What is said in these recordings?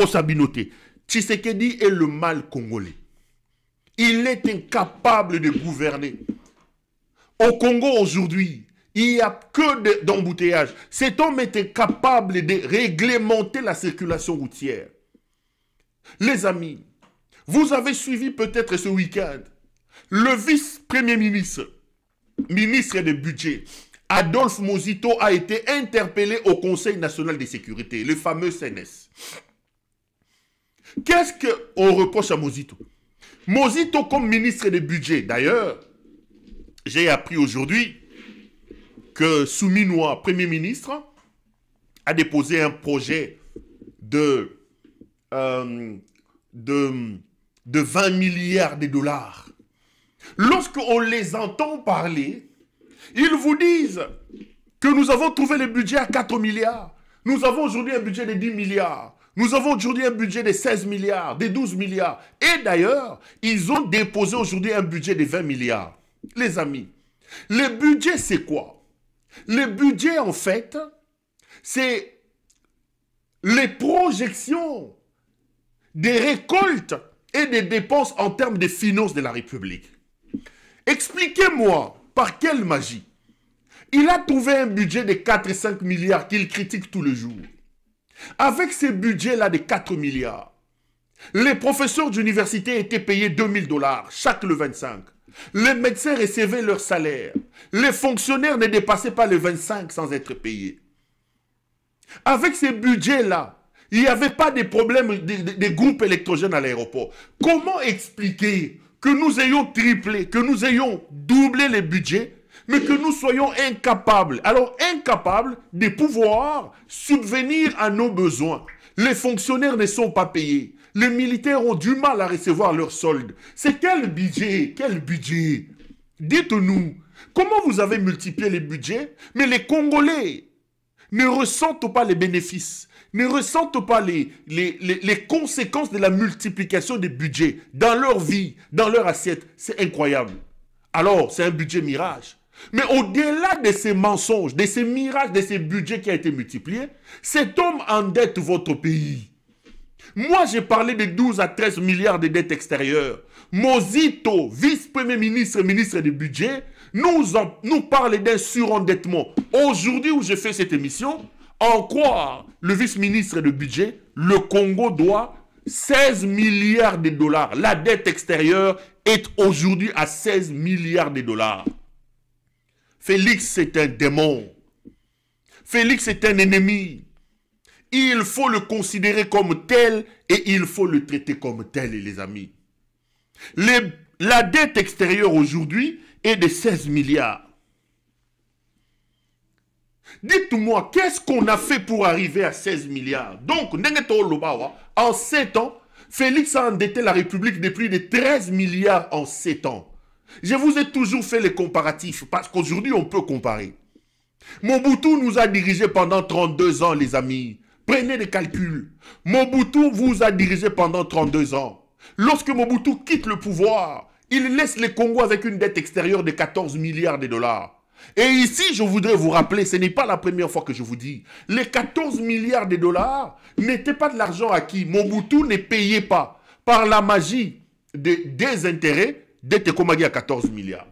Sabinoté. Tshisekedi est le mal congolais. Il est incapable de gouverner. Au Congo aujourd'hui, il n'y a que d'embouteillages. Cet homme est incapable de réglementer la circulation routière. Les amis, vous avez suivi peut-être ce week-end le vice-premier ministre, ministre du budget, Adolphe Mozito, a été interpellé au Conseil national de sécurité, le fameux CNS. Qu'est-ce qu'on reproche à Mozito? Mozito comme ministre du budget, d'ailleurs, j'ai appris aujourd'hui que Souminois, Premier ministre, a déposé un projet de 20 milliards de dollars. Lorsqu'on les entend parler, ils vous disent que nous avons trouvé le budget à 4 milliards. Nous avons aujourd'hui un budget de 10 milliards. Nous avons aujourd'hui un budget de 16 milliards, de 12 milliards. Et d'ailleurs, ils ont déposé aujourd'hui un budget de 20 milliards. Les amis, le budget, c'est quoi? Le budget, en fait, c'est les projections des récoltes et des dépenses en termes de finances de la République. Expliquez-moi, par quelle magie il a trouvé un budget de 4 et 5 milliards qu'il critique tous les jours. Avec ce budget-là de 4 milliards, les professeurs d'université étaient payés 2000 $ chaque le 25. Les médecins recevaient leur salaire. Les fonctionnaires ne dépassaient pas le 25 sans être payés. Avec ces budgets-là, il n'y avait pas de problème de groupes électrogènes à l'aéroport. Comment expliquer que nous ayons triplé, que nous ayons doublé les budgets, mais que nous soyons incapables, alors incapables de pouvoir subvenir à nos besoins? Les fonctionnaires ne sont pas payés. Les militaires ont du mal à recevoir leur solde. C'est quel budget? Quel budget? Dites-nous, comment vous avez multiplié les budgets, mais les Congolais ne ressentent pas les bénéfices, ne ressentent pas les conséquences de la multiplication des budgets dans leur vie, dans leur assiette. C'est incroyable. Alors, c'est un budget mirage. Mais au-delà de ces mensonges, de ces mirages, de ces budgets qui ont été multipliés, cet homme endette votre pays. Moi, j'ai parlé de 12 à 13 milliards de dettes extérieures. Mozito, vice-premier ministre, ministre du budget, nous parle d'un surendettement. Aujourd'hui où je fais cette émission, en croire le vice-ministre du budget, le Congo doit 16 milliards de dollars. La dette extérieure est aujourd'hui à 16 milliards de dollars. Félix, c'est un démon. Félix est un ennemi. Il faut le considérer comme tel et il faut le traiter comme tel, les amis. La dette extérieure aujourd'hui est de 16 milliards. Dites-moi, qu'est-ce qu'on a fait pour arriver à 16 milliards? Donc, en 7 ans, Félix a endetté la République de plus de 13 milliards en 7 ans. Je vous ai toujours fait les comparatifs parce qu'aujourd'hui, on peut comparer. Mobutu nous a dirigés pendant 32 ans, les amis. Prenez des calculs. Mobutu vous a dirigé pendant 32 ans. Lorsque Mobutu quitte le pouvoir, il laisse le Congo avec une dette extérieure de 14 milliards de dollars. Et ici, je voudrais vous rappeler, ce n'est pas la première fois que je vous dis, les 14 milliards de dollars n'étaient pas de l'argent acquis. Mobutu ne payait pas. Par la magie des intérêts, dette Komagi à 14 milliards.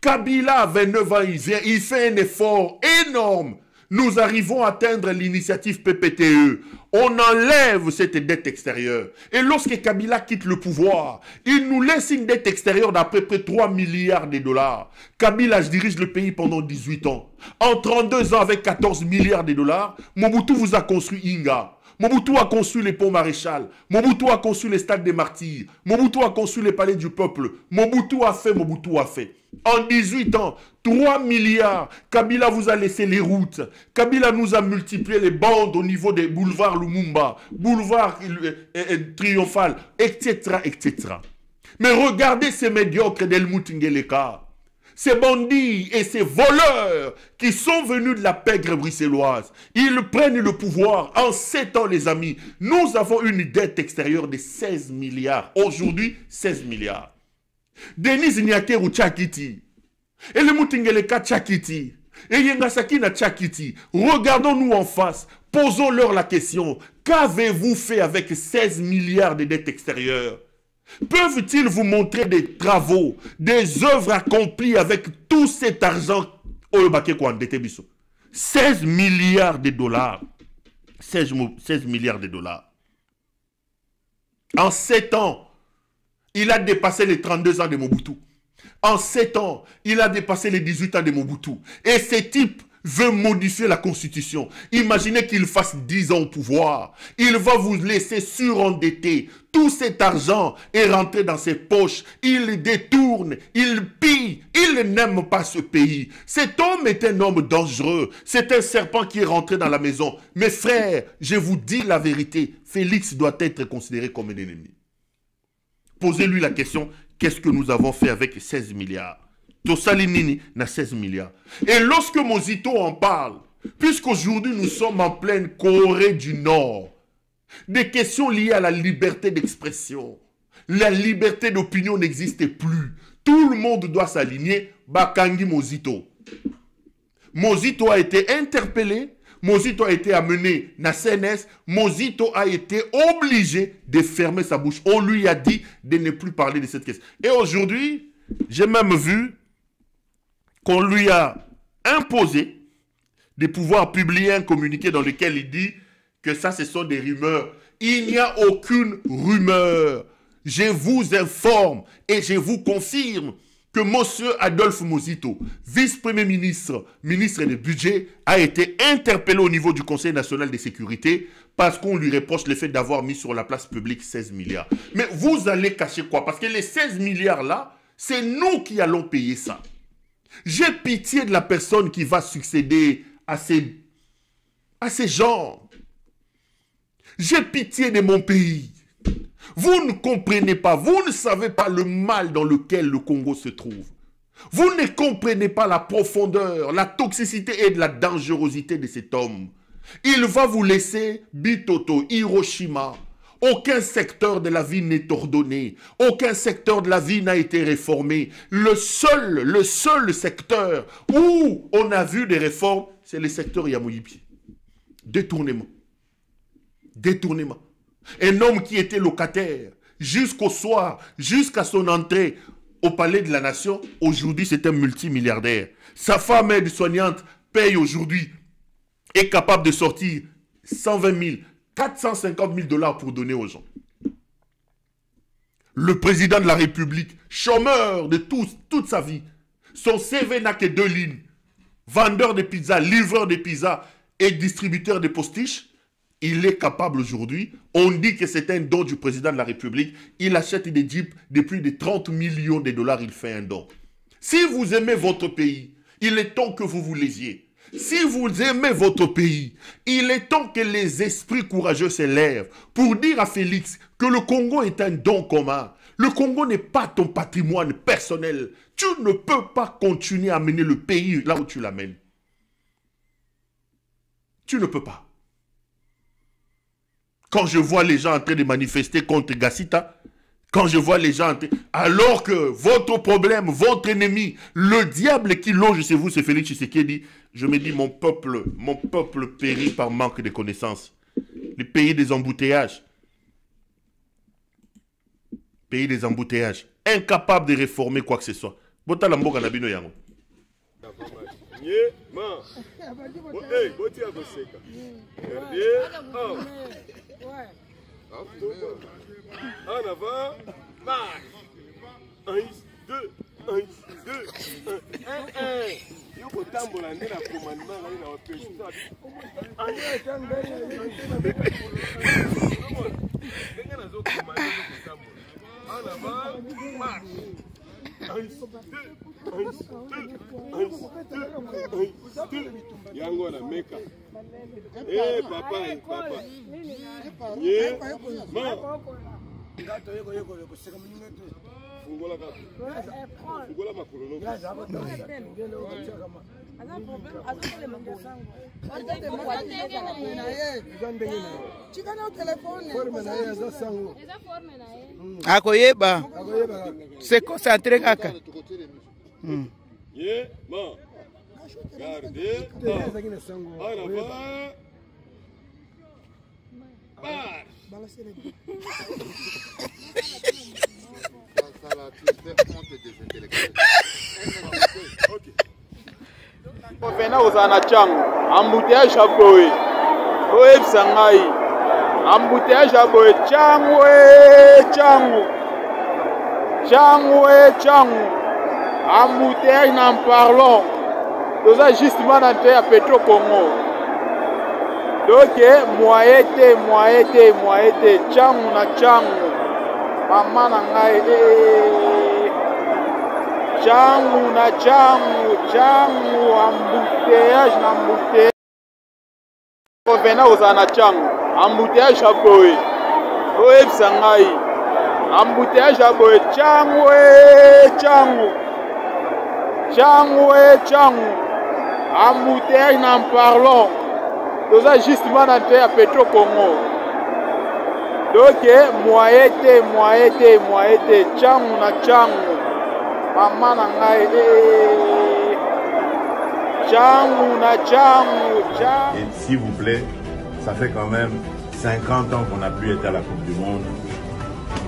Kabila à 29 ans, il fait un effort énorme. Nous arrivons à atteindre l'initiative PPTE. On enlève cette dette extérieure. Et lorsque Kabila quitte le pouvoir, il nous laisse une dette extérieure d'à peu près 3 milliards de dollars. Kabila dirige le pays pendant 18 ans. En 32 ans, avec 14 milliards de dollars, Mobutu vous a construit Inga. Mobutu a conçu les ponts maréchal. Mobutu a conçu les stades des martyrs. Mobutu a conçu les palais du peuple. Mobutu a fait, Mobutu a fait. En 18 ans, 3 milliards. Kabila vous a laissé les routes. Kabila nous a multiplié les bandes au niveau des boulevards Lumumba, boulevards Triomphal, etc., etc. Mais regardez ces médiocres d'Helmut Ngeleka. Ces bandits et ces voleurs qui sont venus de la pègre bruxelloise, ils prennent le pouvoir en 7 ans, les amis. Nous avons une dette extérieure de 16 milliards. Aujourd'hui, 16 milliards. Denis Nyakeru Tchakiti, Helmut Ngeleka Tchakiti, Et Yengasaki na Tchakiti, regardons-nous en face, posons-leur la question. Qu'avez-vous fait avec 16 milliards de dettes extérieures? Peuvent-ils vous montrer des travaux, des œuvres accomplies avec tout cet argent? 16 milliards de dollars. 16 milliards de dollars. En 7 ans, il a dépassé les 32 ans de Mobutu. En 7 ans, il a dépassé les 18 ans de Mobutu. Et ce type veut modifier la constitution. Imaginez qu'il fasse 10 ans au pouvoir. Il va vous laisser surendetter. Tout cet argent est rentré dans ses poches. Il détourne, il pille. Il n'aime pas ce pays. Cet homme est un homme dangereux. C'est un serpent qui est rentré dans la maison. Mes frères, je vous dis la vérité. Félix doit être considéré comme un ennemi. Posez-lui la question, qu'est-ce que nous avons fait avec 16 milliards? Tosalinini n'a 16 milliards. Et lorsque Mozito en parle, puisqu'aujourd'hui nous sommes en pleine Corée du Nord, des questions liées à la liberté d'expression, la liberté d'opinion n'existe plus. Tout le monde doit s'aligner. Bakangi Mozito. Mozito a été interpellé. Mozito a été amené na CNS. Mozito a été obligé de fermer sa bouche. On lui a dit de ne plus parler de cette question. Et aujourd'hui, j'ai même vu qu'on lui a imposé de pouvoir publier un communiqué dans lequel il dit que ça, ce sont des rumeurs. Il n'y a aucune rumeur. Je vous informe et je vous confirme que M. Adolphe Mozito, vice-premier ministre, ministre du budget, a été interpellé au niveau du Conseil national de sécurité parce qu'on lui reproche le fait d'avoir mis sur la place publique 16 milliards. Mais vous allez cacher quoi? Parce que les 16 milliards là, c'est nous qui allons payer ça. J'ai pitié de la personne qui va succéder à ces gens. J'ai pitié de mon pays. Vous ne comprenez pas, vous ne savez pas le mal dans lequel le Congo se trouve. Vous ne comprenez pas la profondeur, la toxicité et de la dangerosité de cet homme. Il va vous laisser Bitoto, Hiroshima. Aucun secteur de la vie n'est ordonné. Aucun secteur de la vie n'a été réformé. Le seul secteur où on a vu des réformes, c'est le secteur Yamoyipi. Détournement. Détournement. Un homme qui était locataire jusqu'au soir, jusqu'à son entrée au palais de la nation, aujourd'hui c'est un multimilliardaire. Sa femme aide-soignante paye aujourd'hui, est capable de sortir 120 000, 450 000 $ pour donner aux gens. Le président de la République, chômeur de toute sa vie, son CV n'a que 2 lignes. Vendeur de pizza, livreur de pizza et distributeur de postiches. Il est capable aujourd'hui, on dit que c'est un don du président de la République, il achète des jeeps de plus de 30 millions de $, il fait un don. Si vous aimez votre pays, il est temps que vous vous lésiez. Si vous aimez votre pays, il est temps que les esprits courageux s'élèvent pour dire à Félix que le Congo est un don commun. Le Congo n'est pas ton patrimoine personnel. Tu ne peux pas continuer à mener le pays là où tu l'amènes. Tu ne peux pas. Quand je vois les gens en train de manifester contre Gassita, quand je vois les gens en train... Alors que votre problème, votre ennemi, le diable qui loge chez vous, c'est Félix Tshisekedi, je me dis, mon peuple périt par manque de connaissances. Le pays des embouteillages. Pays des embouteillages. Incapable de réformer quoi que ce soit. Botalamboka Nabino Yango. En avant, marche. 1, 2, 1, 2, 1. Yoko tambola ndena commandement là na opération. En avant, marche. 1, 2, Yango na meka. Eh papa. Ye ma. Fungola kaka. Fungola makolo. Akoyeba. Se concentre kaka. Ye ma. Gardez. Fena ozana changu embouteillage ya boye oyebisa ngai embouteillage ya boye changu embouteillage n'en parlons toza justement na te ya Petro Congo donc moyen te changu na changu mama na ngai changu na changu embouteillage na embouteillage vena ozala na changu embouteillage ya boye oyebisa ngai embouteillage ya boye changu embouteillage n'en parlons toza justement na te ya Petro Congo donc moyen te changu na changu mama na ngai changu na changu. Et s'il vous plaît, ça fait quand même 50 ans qu'on n'a plus été à la Coupe du Monde.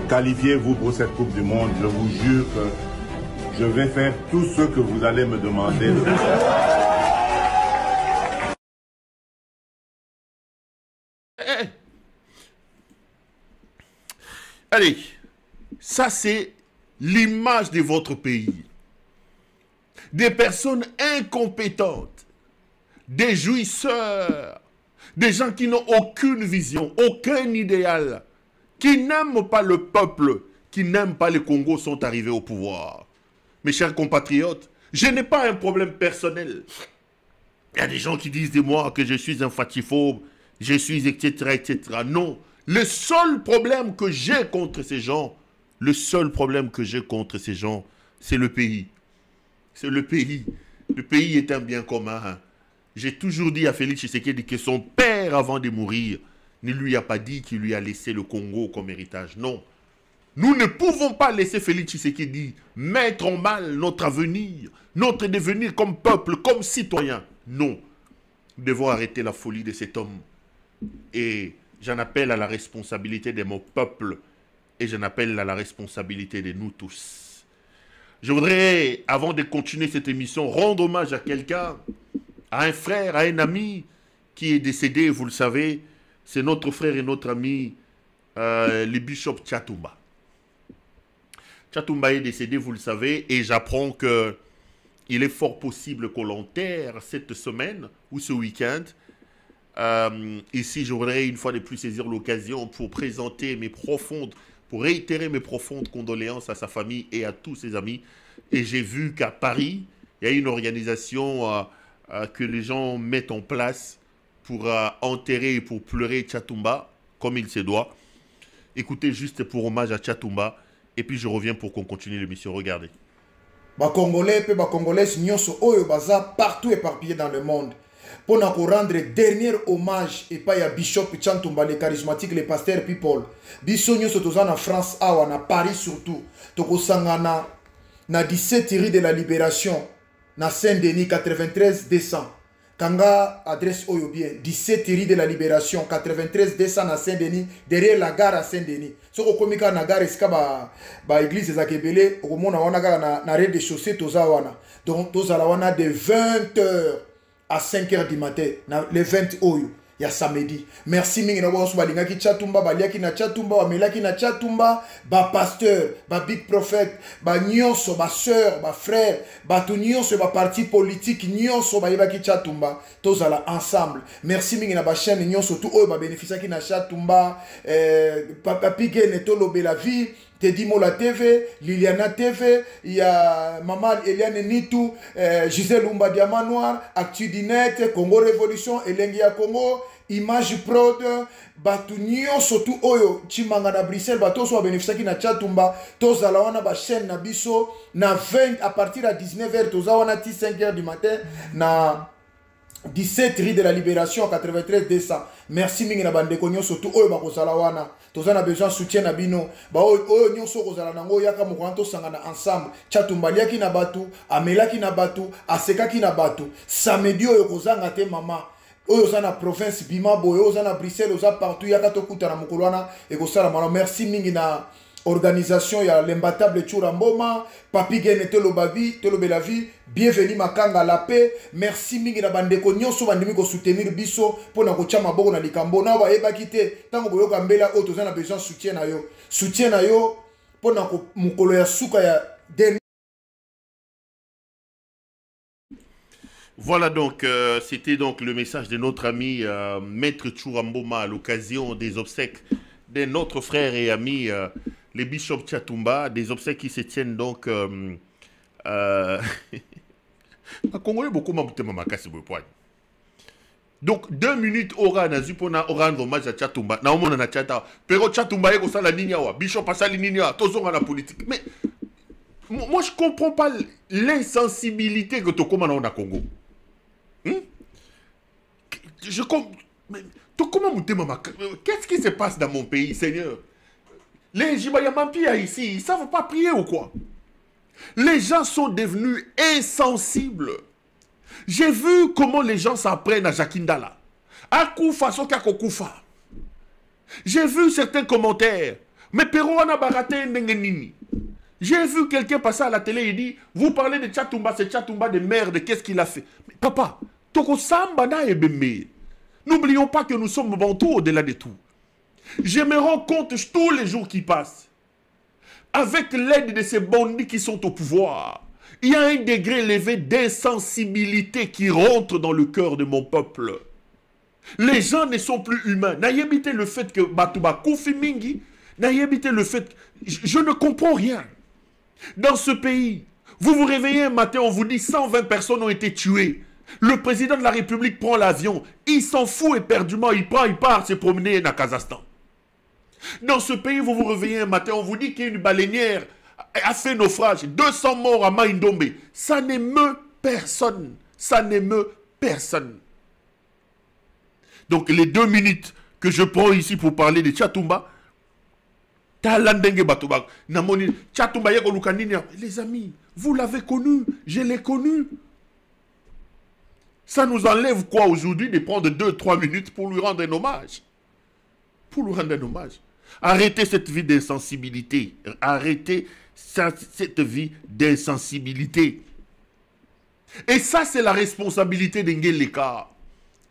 Qualifiez-vous pour cette Coupe du Monde. Je vous jure que je vais faire tout ce que vous allez me demander de faire. Allez, ça c'est l'image de votre pays. Des personnes incompétentes, des jouisseurs, des gens qui n'ont aucune vision, aucun idéal, qui n'aiment pas le peuple, qui n'aiment pas le Congo sont arrivés au pouvoir. Mes chers compatriotes, je n'ai pas un problème personnel. Il y a des gens qui disent de moi que je suis un fatiphobe, je suis etc. Non, le seul problème que j'ai contre ces gens, c'est le pays. C'est le pays. Le pays est un bien commun. Hein. J'ai toujours dit à Félix Tshisekedi que son père, avant de mourir, ne lui a pas dit qu'il lui a laissé le Congo comme héritage. Non. Nous ne pouvons pas laisser Félix Tshisekedi mettre en mal notre avenir, notre devenir comme peuple, comme citoyen. Non. Nous devons arrêter la folie de cet homme. Et j'en appelle à la responsabilité de mon peuple et j'en appelle à la responsabilité de nous tous. Je voudrais, avant de continuer cette émission, rendre hommage à quelqu'un, à un frère, à un ami qui est décédé, vous le savez. C'est notre frère et notre ami, le bishop Tchatumba. Tchatumba est décédé, vous le savez, et j'apprends qu'il est fort possible qu'on l'enterre cette semaine ou ce week-end. Ici, je voudrais une fois de plus saisir l'occasion pour présenter pour réitérer mes profondes condoléances à sa famille et à tous ses amis. Et j'ai vu qu'à Paris, il y a une organisation que les gens mettent en place pour enterrer et pour pleurer Tchatumba comme il se doit. Écoutez juste pour hommage à Tchatumba et puis je reviens pour qu'on continue l'émission. Regardez. Congolais et Congolaises, oyo baza partout éparpillés dans le monde. Pour nous rendre dernier hommage et pas à Bishop Tchatumba, les charismatiques, les pasteurs people. Biso nyoso toza na France awa na Paris surtout. Toko sangana na 17 rue de la Libération na Saint-Denis 93 200. Kanga adresse oyo bien 17 rue de la Libération 93 200 na Saint-Denis derrière la gare à Saint-Denis. Soko komika na gare esika ba église za kebele okomona wana kaka na rez-de-chaussée toza wana. Donc toza la wana de 20h à 5h du matin, le 20 oyo, il y a samedi. Merci mingi na bonso balingaki Tchatumba, baliaki na Tchatumba, bamelaki na Tchatumba, ba pasteur, ba big prophète, ba nyonso, ba sœur, ba frère, ba tout nyonso, ba parti politique nyonso ba yebaki Tchatumba, tous à la ensemble. Merci mingi na ba chaîne nyonso tout oyo ba bénéficiaki na Tchatumba, papa Pigué netolo bela vie. Teddy Mola TV, Liliana TV, il y a Maman Eliane Nitou, Gisèle Umba Diamant Noir, Actudinet, Congo Révolution, Elengia Congo, Image Prod, Batunio, surtout Oyo, Chimanga na Bruxelles, Bato soit bénéficié na Tchatumba, Toza la wana ba chaîne na biso, na 20 à partir de 19h, Toza wana 5h du matin, na 17 rue de la Libération, 93 200. Merci mingi na bande konyo surtout oyo bakozala wana. Tozana besoin soutien na bino. Ba oyo nyonso kozala nango yaka mokwanto sangana ensemble. Chatumbaliaki na batu, amelaki na batu, asekaki na batu. Samedi oyo kozanga te mama. Oyo za na province bima boyo, oyo za na Bruxelles, oyo za partout yaka tokuta na mokolo wana ekozala mala. Merci mingi na organisation ya l'imbattable Churamboma, Papi Gene Telobe la vie, bienvenue Makanga la paix, merci mingi na bandeko nyonso bandimi ko soutenir biso pona ko tia maboko na likambo na ba eba kite tango boyoka mbela o tozana besoin soutien na yo pona ko mukolo ya suka ya dernier. Voilà donc, c'était donc le message de notre ami Maître Churamboma à l'occasion des obsèques de notre frère et ami les bishops Tchatumba, des obsèques qui se tiennent donc à Congolais beaucoup donc 2 minutes aura nazu pona rendre hommage à Tchatumba na omona na Tchata pero Tchatumba yeko sala ninia wa bishop asali ninia tozonga la politique mais moi je comprends pas l'insensibilité que tu commandes au Congo. Je comprends. Qu'est-ce qui se passe dans mon pays, Seigneur? Les Jibayamampia ici, ils ne savent pas prier ou quoi? Les gens sont devenus insensibles. J'ai vu comment les gens s'apprennent à Jakindala. Akufa, Sokako Kufa. J'ai vu certains commentaires. Mais Perouana Barate Ndengenini. J'ai vu quelqu'un passer à la télé et dit, vous parlez de Tchatumba, c'est Tchatumba de merde, qu'est-ce qu'il a fait? Mais papa, Toko Samba na ebeme. N'oublions pas que nous sommes bantous au-delà de tout. Je me rends compte tous les jours qui passent. Avec l'aide de ces bandits qui sont au pouvoir, il y a un degré élevé d'insensibilité qui rentre dans le cœur de mon peuple. Les gens ne sont plus humains. N'ayez le fait que Batuba Koufi Mingi, n'ayez le fait que je ne comprends rien. Dans ce pays, vous vous réveillez un matin, on vous dit 120 personnes ont été tuées. Le président de la République prend l'avion, il s'en fout éperdument, il part se promener dans Kazakhstan. Dans ce pays, vous vous réveillez un matin, on vous dit qu'il y a une baleinière a fait naufrage, 200 morts à Maïndombe. Ça n'émeut personne. Ça n'émeut personne. Donc les 2 minutes que je prends ici pour parler de Tchatumba, les amis, vous l'avez connu, je l'ai connu. Ça nous enlève quoi aujourd'hui de prendre 2-3 minutes pour lui rendre un hommage? Pour lui rendre un hommage. Arrêtez cette vie d'insensibilité. Arrêtez cette vie d'insensibilité. Et ça, c'est la responsabilité d'Ngeleka.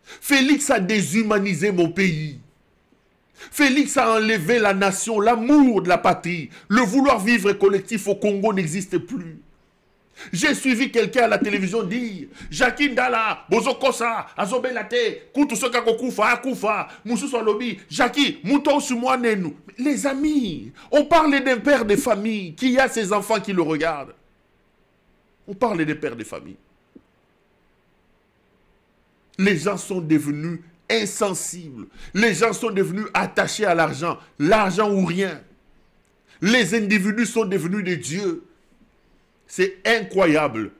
Félix a déshumanisé mon pays. Félix a enlevé la nation, l'amour de la patrie. Le vouloir vivre collectif au Congo n'existe plus. J'ai suivi quelqu'un à la télévision dire Jakindala, Bozokosa, Azobelate, Kutusoka Kokufa, Akufa, Moussou Lobi, Jackie, Mouton Sumouanenu. Les amis, on parle d'un père de famille qui a ses enfants qui le regardent. On parle des pères de famille. Les gens sont devenus insensibles. Les gens sont devenus attachés à l'argent. L'argent ou rien. Les individus sont devenus des dieux. C'est incroyable.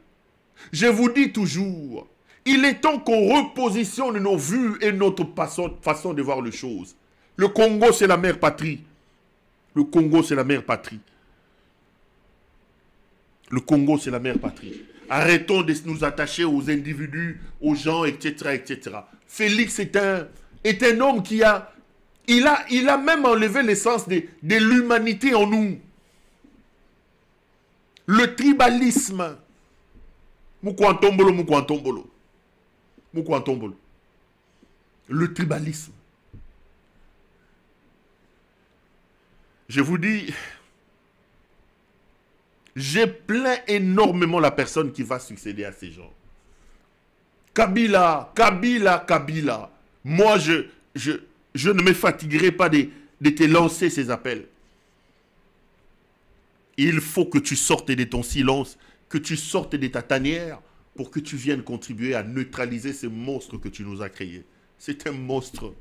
Je vous dis toujours, il est temps qu'on repositionne nos vues et notre façon de voir les choses. Le Congo, c'est la mère patrie. Le Congo, c'est la mère patrie. Le Congo, c'est la mère patrie. Arrêtons de nous attacher aux individus, aux gens, etc., etc. Félix est un homme qui a... Il a même enlevé l'essence de l'humanité en nous. Le tribalisme. Mukwantombolo. Le tribalisme. Je vous dis, je plains énormément la personne qui va succéder à ces gens. Kabila. Moi, je ne me fatiguerai pas de te lancer ces appels. Il faut que tu sortes de ton silence, que tu sortes de ta tanière pour que tu viennes contribuer à neutraliser ce monstre que tu nous as créé. C'est un monstre.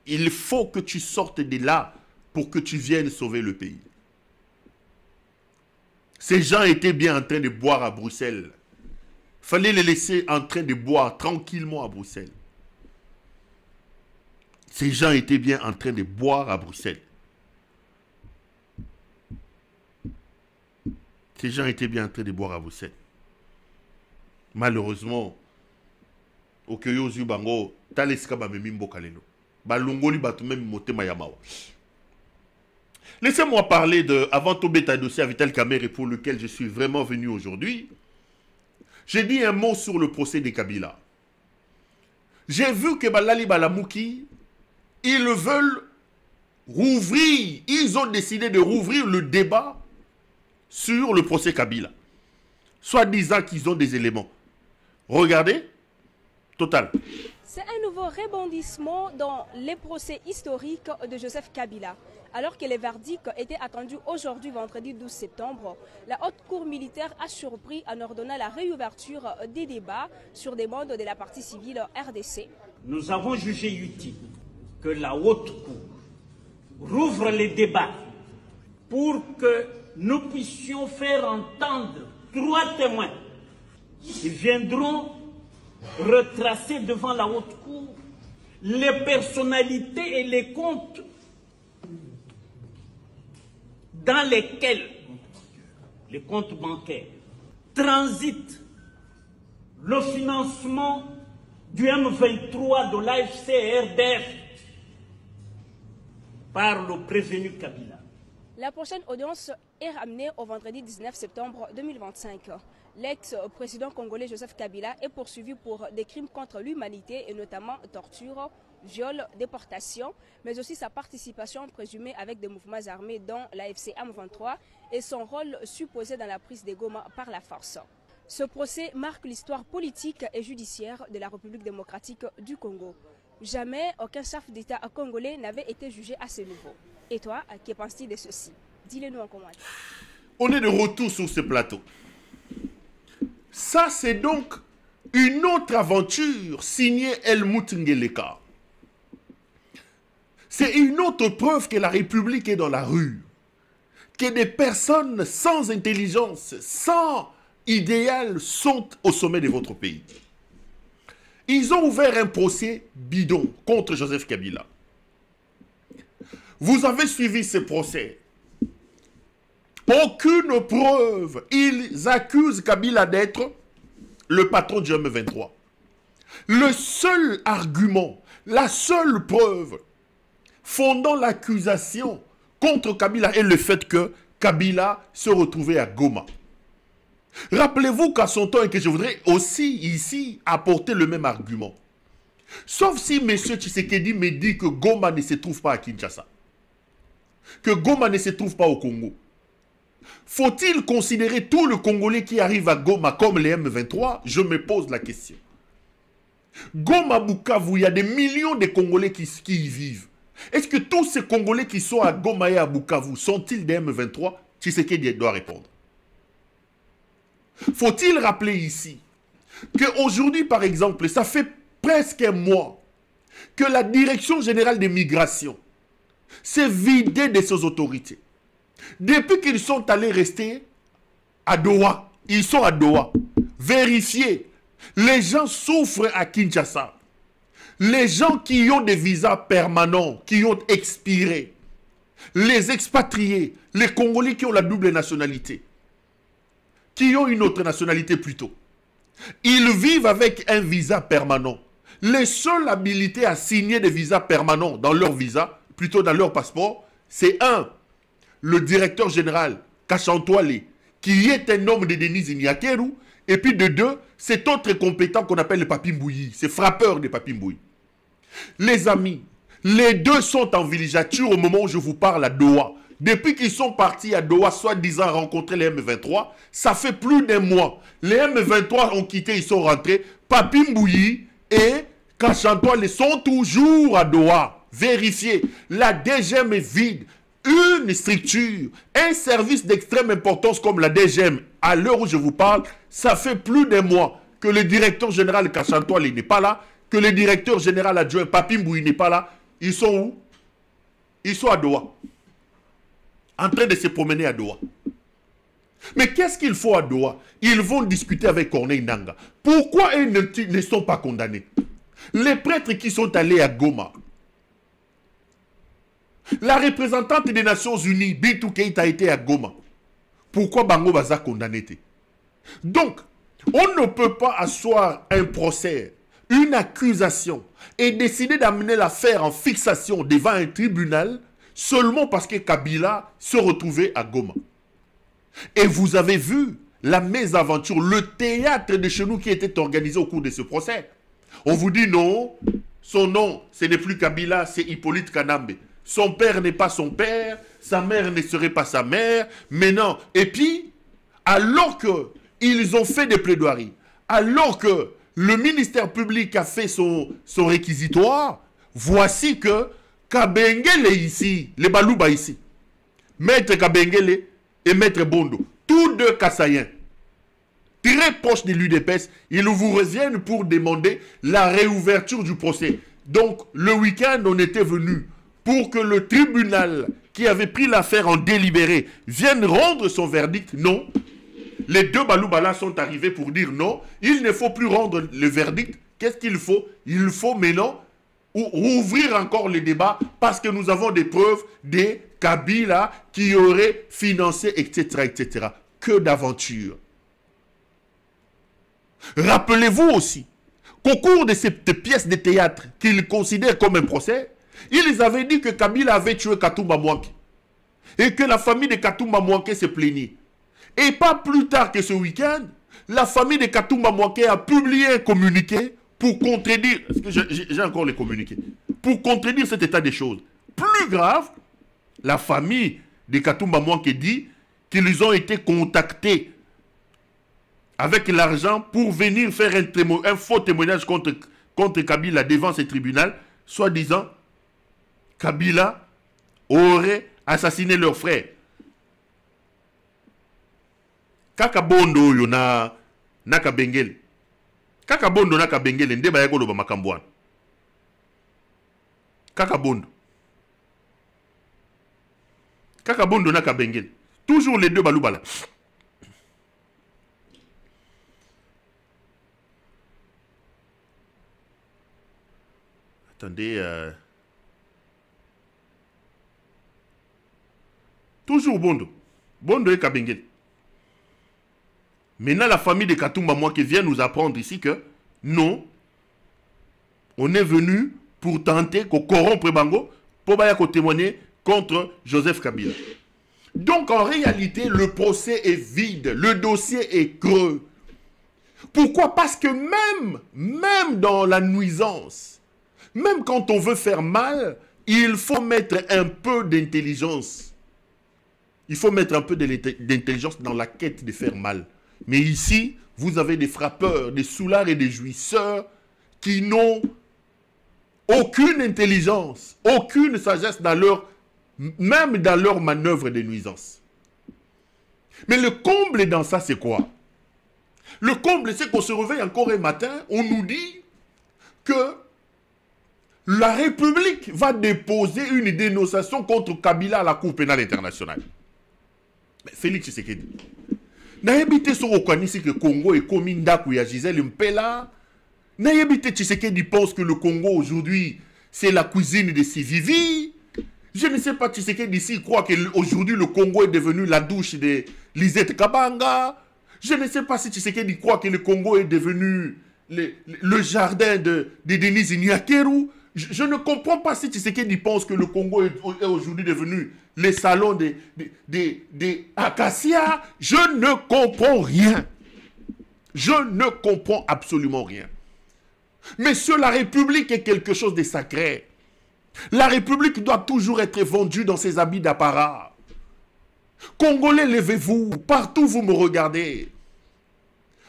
Il faut que tu sortes de là pour que tu viennes sauver le pays. Ces gens étaient bien en train de boire à Bruxelles. Fallait les laisser en train de boire tranquillement à Bruxelles. Ces gens étaient bien en train de boire à Bruxelles. Ces gens étaient bien en train de boire à Bruxelles. Malheureusement, au Keyozu Bango, Taleska Bamemimbo Kaleno. Balongoli Batumem Motema Yamawa. Laissez-moi parler de Avant Tobeta dossier à Vital Kamerhe pour lequel je suis vraiment venu aujourd'hui. J'ai dit un mot sur le procès de Kabila. J'ai vu que Balali Balamouki, ils veulent rouvrir, ils ont décidé de rouvrir le débat sur le procès Kabila. Soit disant qu'ils ont des éléments. Regardez, total. C'est un nouveau rebondissement dans les procès historiques de Joseph Kabila. Alors que les verdicts étaient attendus aujourd'hui, vendredi 12 septembre, la haute cour militaire a surpris en ordonnant la réouverture des débats sur demande de la partie civile RDC. Nous avons jugé utile que la haute cour rouvre les débats pour que nous puissions faire entendre 3 témoins qui viendront retracer devant la haute cour les personnalités et les comptes dans lesquels les comptes bancaires transitent le financement du M23 de l'AFC-RDF par le prévenu Kabila. La prochaine audience est ramenée au vendredi 19 septembre 2025. L'ex-président congolais Joseph Kabila est poursuivi pour des crimes contre l'humanité et notamment torture, viol, déportation, mais aussi sa participation présumée avec des mouvements armés dont l'AFC M23 et son rôle supposé dans la prise de Goma par la force. Ce procès marque l'histoire politique et judiciaire de la République démocratique du Congo. Jamais aucun chef d'État congolais n'avait été jugé à ce niveau. Et toi, que penses-tu de ceci? Dis-le-nous en commentaire. On est de retour sur ce plateau. Ça, c'est donc une autre aventure signée Helmut Ngeleka. C'est une autre preuve que la République est dans la rue. Que des personnes sans intelligence, sans idéal sont au sommet de votre pays. Ils ont ouvert un procès bidon contre Joseph Kabila. Vous avez suivi ce procès. Aucune preuve. Ils accusent Kabila d'être le patron du M23. Le seul argument, la seule preuve fondant l'accusation contre Kabila est le fait que Kabila se retrouvait à Goma. Rappelez-vous qu'à son temps, et que je voudrais aussi ici apporter le même argument. Sauf si M. Tshisekedi me dit que Goma ne se trouve pas à Kinshasa. Que Goma ne se trouve pas au Congo. Faut-il considérer tout le Congolais qui arrive à Goma comme les M23? Je me pose la question. Goma, Bukavu, il y a des millions de Congolais qui y vivent. Est-ce que tous ces Congolais qui sont à Goma et à Bukavu sont-ils des M23? Tshisekedi doit répondre. Faut-il rappeler ici qu'aujourd'hui, par exemple, ça fait presque un mois que la Direction générale des migrations s'est vidée de ses autorités. Depuis qu'ils sont allés rester à Doha, ils sont à Doha. Vérifiez, les gens souffrent à Kinshasa. Les gens qui ont des visas permanents, qui ont expiré, les expatriés, les Congolais qui ont la double nationalité, qui ont une autre nationalité plutôt, ils vivent avec un visa permanent. Les seuls habilités à signer des visas permanents dans leur visa, plutôt dans leur passeport, c'est un, le directeur général Kachantoale, qui est un homme de Denise Nyakeru, et puis de deux, cet autre compétent qu'on appelle le Papi Mbouyi, c'est frappeur de Papi Mbouyi. Les amis, les deux sont en villégiature au moment où je vous parle à Doha. Depuis qu'ils sont partis à Doha, soi-disant rencontrer les M23, ça fait plus d'un mois. Les M23 ont quitté, ils sont rentrés. Papi Mbouyi et Kachantoale sont toujours à Doha. Vérifiez, la DGM est vide. Une structure, un service d'extrême importance comme la DGM, à l'heure où je vous parle, ça fait plus d'un mois que le directeur général Kachantoale n'est pas là, que le directeur général adjoint Papi Mbouyi n'est pas là. Ils sont où? Ils sont à Doha. En train de se promener à Doha. Mais qu'est-ce qu'il faut à Doha? Ils vont discuter avec Corneille Nangaa. Pourquoi ils ne sont pas condamnés? Les prêtres qui sont allés à Goma, la représentante des Nations Unies, Bintou Keïta, a été à Goma. Pourquoi Bango Baza condamné? Donc, on ne peut pas asseoir un procès, une accusation, et décider d'amener l'affaire en fixation devant un tribunal seulement parce que Kabila se retrouvait à Goma. Et vous avez vu la mésaventure, le théâtre de chez nous qui était organisé au cours de ce procès. On vous dit non, son nom, ce n'est plus Kabila, c'est Hippolyte Kanambe. Son père n'est pas son père, sa mère ne serait pas sa mère, mais non. Et puis, alors qu'ils ont fait des plaidoiries, alors que le ministère public a fait son réquisitoire, voici que Kabengele ici, les Balouba ici, Maître Kabengele et Maître Bondo, tous deux Kassaïens, très proches de l'UDPS, ils vous reviennent pour demander la réouverture du procès. Donc, le week-end, on était venu pour que le tribunal qui avait pris l'affaire en délibéré vienne rendre son verdict. Non. Les deux Baloubala sont arrivés pour dire non, il ne faut plus rendre le verdict. Qu'est-ce qu'il faut? Il faut maintenant rouvrir encore le débat parce que nous avons des preuves des Kabila qui auraient financé, etc., etc. Que d'aventure. Rappelez-vous aussi qu'au cours de cette pièce de théâtre qu'ils considèrent comme un procès, ils avaient dit que Kabila avait tué Katumba Mwanke et que la famille de Katumba Mwanke se plaignait. Et pas plus tard que ce week-end, la famille de Katumba Mwanke a publié un communiqué pour contredire, est-ce que j'ai encore les communiqués, pour contredire cet état des choses. Plus grave, la famille de Katumba Mwanke dit qu'ils ont été contactés avec l'argent pour venir faire un faux témoignage contre Kabila devant ce tribunal, soi-disant Kabila aurait assassiné leur frère. Kaka bondo yo na Kabengele. Kaka bondo na Kabengele nde ba yako ba makambwana. Kaka bondo. Kaka bondo na Kabengele. Toujours les deux Baloubala. Attendez. Toujours Bondo. Bondo et Kabengele. Maintenant, la famille de Katumba Mwanke vient nous apprendre ici que non, on est venu pour tenter qu'on corrompe Bango pour témoigner contre Joseph Kabila. Donc, en réalité, le procès est vide, le dossier est creux. Pourquoi? Parce que même dans la nuisance, même quand on veut faire mal, il faut mettre un peu d'intelligence. Il faut mettre un peu d'intelligence dans la quête de faire mal. Mais ici, vous avez des frappeurs, des soulards et des jouisseurs qui n'ont aucune intelligence, aucune sagesse même dans leur manœuvre de nuisance. Mais le comble dans ça, c'est quoi? Le comble, c'est qu'on se réveille encore un matin, on nous dit que la République va déposer une dénonciation contre Kabila à la Cour pénale internationale. Mais Félix Tshisekedi. N'ayebite so okanisi que Congo est comme Ndaku ya Gisèle Mpela. N'ayebite Tshisekedi pense que le Congo aujourd'hui c'est la cuisine de Sivivi. Je ne sais pas Tshisekedi ici croit qu'aujourd'hui le Congo est devenu la douche de Lisette Kabanga. Je ne sais pas si Tshisekedi croit que le Congo est devenu le jardin de Denise Nyakeru. Je ne comprends pas si Tshisekedi pense que le Congo est aujourd'hui devenu les salons des Acacia. Je ne comprends rien. Je ne comprends absolument rien. Messieurs, la République est quelque chose de sacré. La République doit toujours être vendue dans ses habits d'apparat. Congolais, levez-vous. Partout où vous me regardez.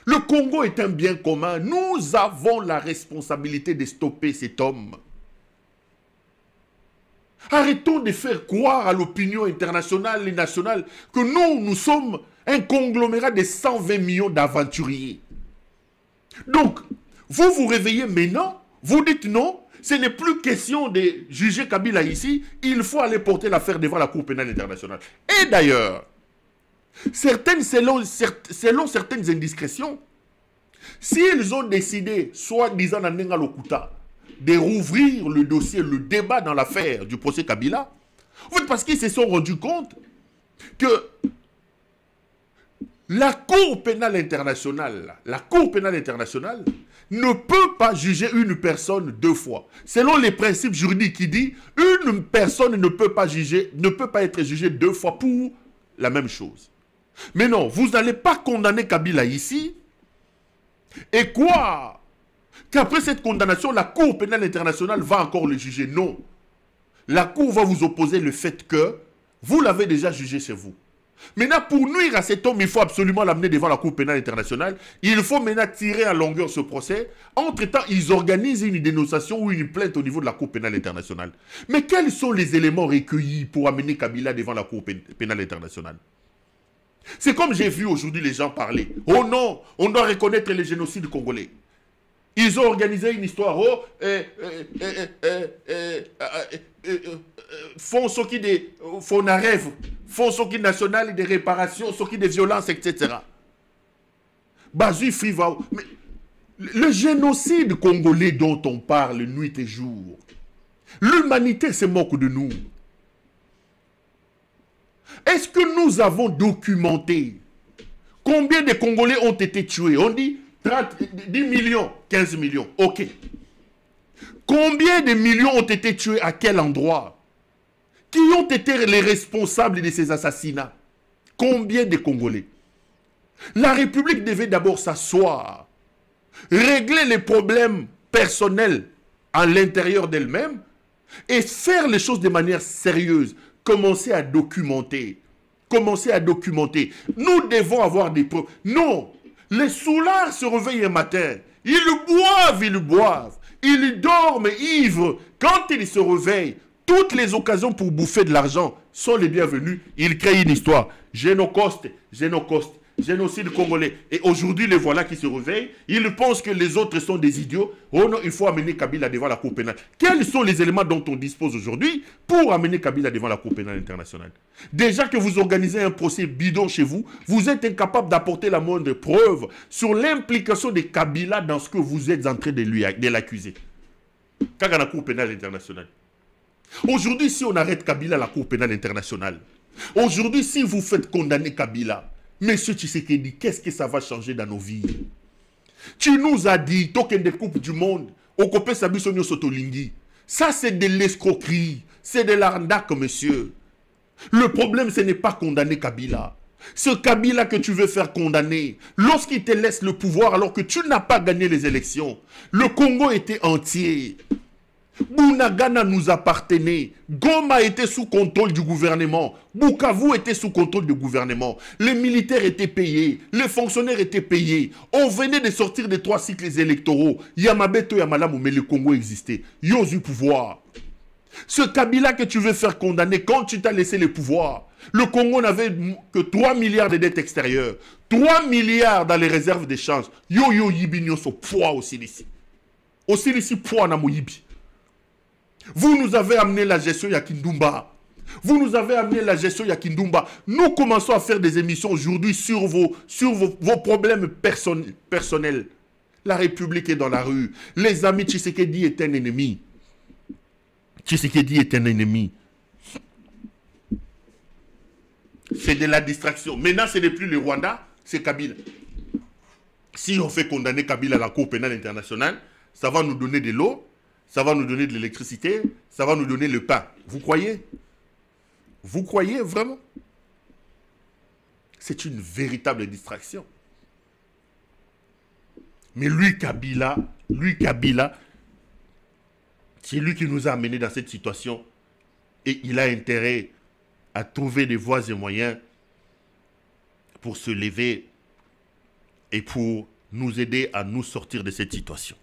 Le Congo est un bien commun. Nous avons la responsabilité de stopper cet homme. Arrêtons de faire croire à l'opinion internationale et nationale que nous sommes un conglomérat de 120 millions d'aventuriers. Donc, vous vous réveillez maintenant, vous dites non, ce n'est plus question de juger Kabila ici, il faut aller porter l'affaire devant la Cour pénale internationale. Et d'ailleurs, Selon certaines indiscrétions, s'ils ont décidé, soi-disant dans Nenga Lokuta, de rouvrir le dossier, le débat dans l'affaire du procès Kabila, en fait, parce qu'ils se sont rendus compte que la Cour pénale internationale ne peut pas juger une personne deux fois. Selon les principes juridiques qui disent, une personne ne peut pas être jugée deux fois pour la même chose. Mais non, vous n'allez pas condamner Kabila ici. Et quoi? Qu'après cette condamnation, la Cour pénale internationale va encore le juger? Non. La Cour va vous opposer le fait que vous l'avez déjà jugé chez vous. Maintenant, pour nuire à cet homme, il faut absolument l'amener devant la Cour pénale internationale. Il faut maintenant tirer à longueur ce procès. Entre-temps, ils organisent une dénonciation ou une plainte au niveau de la Cour pénale internationale. Mais quels sont les éléments recueillis pour amener Kabila devant la Cour pénale internationale? C'est comme j'ai vu aujourd'hui les gens parler. Oh non, on doit reconnaître les génocides congolais. Ils ont organisé une histoire. Oh, font ce qui des font un rêve, font ce qui national des réparations, ce qui des violences, etc. Bazu Friva. Mais le génocide congolais dont on parle nuit et jour, l'humanité se moque de nous. Est-ce que nous avons documenté combien de Congolais ont été tués? On dit 10 millions, 15 millions. Ok. Combien de millions ont été tués à quel endroit? Qui ont été les responsables de ces assassinats? Combien de Congolais? La République devait d'abord s'asseoir, régler les problèmes personnels à l'intérieur d'elle-même et faire les choses de manière sérieuse. Commencer à documenter. Commencer à documenter. Nous devons avoir des preuves. Non, les soulards se réveillent un matin. Ils boivent. Ils dorment ivres. Quand ils se réveillent, toutes les occasions pour bouffer de l'argent sont les bienvenues. Ils créent une histoire. Génocide congolais. Et aujourd'hui, les voilà qui se réveillent. Ils pensent que les autres sont des idiots. Oh non, il faut amener Kabila devant la Cour pénale. Quels sont les éléments dont on dispose aujourd'hui pour amener Kabila devant la Cour pénale internationale? Déjà que vous organisez un procès bidon chez vous, vous êtes incapable d'apporter la moindre preuve sur l'implication de Kabila dans ce que vous êtes en train de l'accuser. Quand la Cour pénale internationale. Aujourd'hui, si on arrête Kabila à la Cour pénale internationale, aujourd'hui, si vous faites condamner Kabila, Monsieur Tshisekedi, qu'est-ce que ça va changer dans nos vies? Tu nous as dit, token de Coupe du Monde, au copé Sabisonio Sotolingi. Ça, c'est de l'escroquerie. C'est de l'arnaque, monsieur. Le problème, ce n'est pas condamner Kabila. Ce Kabila que tu veux faire condamner, lorsqu'il te laisse le pouvoir alors que tu n'as pas gagné les élections, le Congo était entier. Bunagana nous appartenait. Goma était sous contrôle du gouvernement. Bukavu était sous contrôle du gouvernement. Les militaires étaient payés. Les fonctionnaires étaient payés. On venait de sortir des 3 cycles électoraux. Yamabeto Yamalamu, mais le Congo existait. Yosu pouvoir. Ce Kabila que tu veux faire condamner, quand tu t'as laissé le pouvoir, le Congo n'avait que 3 milliards de dettes extérieures. 3 milliards dans les réserves d'échange. Yo yibi nyoso poids aussi ici. Aussi ici poids na moyibi. Vous nous avez amené la gestion Yakindumba. Vous nous avez amené la gestion Yakindumba. Nous commençons à faire des émissions aujourd'hui sur vos problèmes personnels. La République est dans la rue. Les amis, Tshisekedi est un ennemi. Tshisekedi est un ennemi. C'est de la distraction. Maintenant, ce n'est plus le Rwanda, c'est Kabila. Si on fait condamner Kabila à la Cour pénale internationale, ça va nous donner de l'eau. Ça va nous donner de l'électricité, ça va nous donner le pain. Vous croyez? Vous croyez vraiment? C'est une véritable distraction. Mais lui, Kabila, c'est lui qui nous a amenés dans cette situation. Et il a intérêt à trouver des voies et moyens pour se lever et pour nous aider à nous sortir de cette situation.